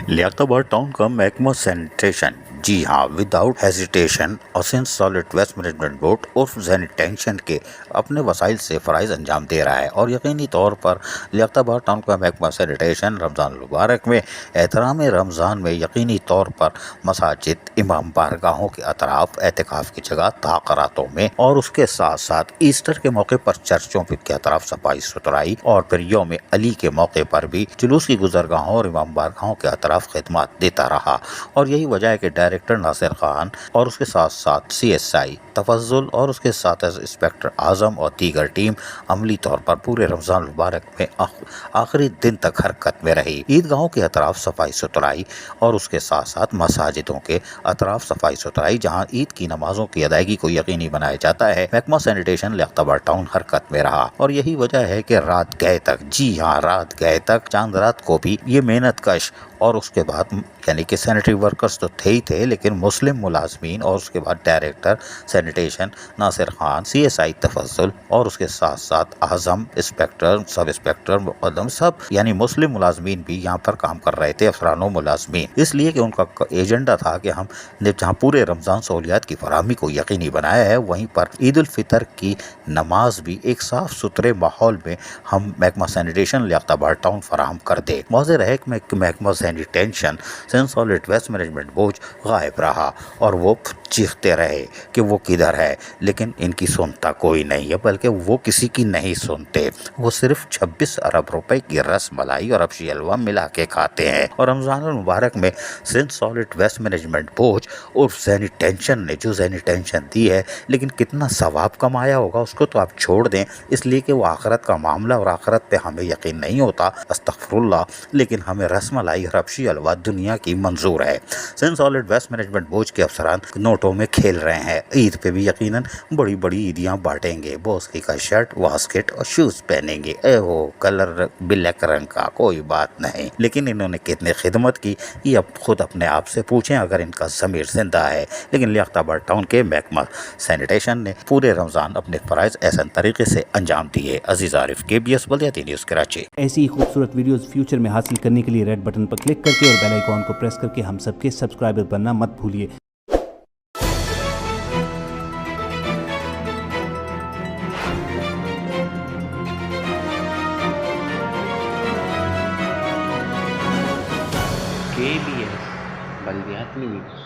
Liaquatabad town का महकमा sanitation, जी हाँ, विदाउट हेजिटेशन असिन सॉलिड वेस्ट मैनेजमेंट बोर्ड उर्फ सैनिटेशन के अपने वसाइल से फ़राइज़ अंजाम दे रहा है। और यकीनी तौर पर लियाकताबाद टाउन का महकमा सैनिटेशन रमज़ान मुबारक में एहतराम रमज़ान में यकीनी तौर पर मसाजिद, इमाम बारगाहों के अतराफ़, एहतिकाफ़ की जगह, ताक़रातों में और उसके साथ साथ ईस्टर के मौके पर चर्चों के अतराफ़ सफाई सुथराई और फिर यौम अली के मौके पर भी जुलूस की गुज़रगाहों और इमाम बारगाहों के अतराफ़ खिदमत देता रहा। और यही वजह है कि डायरेक्टर नासिर खान और उसके साथ साथ CSI तफज़ुल और उसके साथ इंस्पेक्टर आज़म और दीगर टीम अमली तौर पर पूरे रमज़ान मुबारक में आखिरी दिन तक हरकत में रही। ईदगाहों के अतराफ़ सफाई सुथराई और उसके साथ साथ मसाजिदों के अतराफ़ सफाई सुथराई, जहाँ ईद की नमाजों की अदायगी को यकीनी बनाया जाता है, महकमा सैनिटेशन लियाकताबाद टाउन हरकत में रहा। और यही वजह है कि रात गए तक, जी हाँ, रात गए तक, चांद रात को भी ये मेहनत कश और उसके बाद यानी कि सैनिटरी वर्कर्स तो थे ही थे, लेकिन मुस्लिम मुलाजमीन और उसके बाद director sanitation Nasir Khan, CSI तफज़ुल और उसके साथ साथ आज़म, इंस्पेक्टर, सब इंस्पेक्टर, मुक़द्दम, सब यानी मुस्लिम मुलाजमीन भी यहाँ पर काम कर रहे थे, अफसरान मुलाजमीन, इसलिए कि उनका एजेंडा था कि हम जहाँ पूरे रमज़ान सहूलियात की फराहमी को यकीनी बनाया है, वहीं पर ईद उल फितर की नमाज भी एक साफ़ सुथरे माहौल में हम महकमा सैनिटेशन लियाकताबाद टाउन फराहम कर दे। वाज़ेह रहे कि महकमा sanitation solid waste management board गायब रहा और वो चीखते रहे कि वो किधर है, लेकिन इनकी सुनता कोई नहीं है, बल्कि वो किसी की नहीं सुनते। वो सिर्फ 26 अरब रुपए की रस मलाई और हबशी हलवा मिला के खाते हैं। और रमज़ान मुबारक में Sindh solid waste management board और सैनिटेशन ने जो सैनिटेशन दी है, लेकिन कितना सवाब कमाया होगा उसको तो आप छोड़ दें, इसलिए कि वो आखिरत का मामला और आखिरत पे हमें यकीन नहीं होता, अस्तगफिरुल्लाह, लेकिन हमें रस मलाई और हबशी हलवा दुनिया की मंजूर है। Sindh solid waste management board के अफसरान नोटों में खेल रहे हैं। ईद पे भी यकीनन बड़ी बड़ी ईदियाँ बांटेंगे, बोस्की का शर्ट, वास्केट और शूज़ पहनेंगे। हो कलर ब्लैक रंग का, कोई बात नहीं, लेकिन इन्होंने कितनी खिदमत की ये अब खुद अपने आप से पूछें अगर इनका ज़मीर जिंदा है। लेकिन लियाकताबाद टाउन के महकमा सैनिटेशन ने पूरे रमज़ान अपने फ़राइज़ ऐसा तरीके से अंजाम दिए। अजीज़ आरिफ, KBS बल्दियाती न्यूज़ कराची। ऐसी ही खूबसूरत वीडियोस फ्यूचर में हासिल करने के लिए रेड बटन पर क्लिक करके और बेल आइकॉन को प्रेस करके हम सबके सब्सक्राइबर बनना मत भूलिए। KBS बल्दियाती न्यूज़।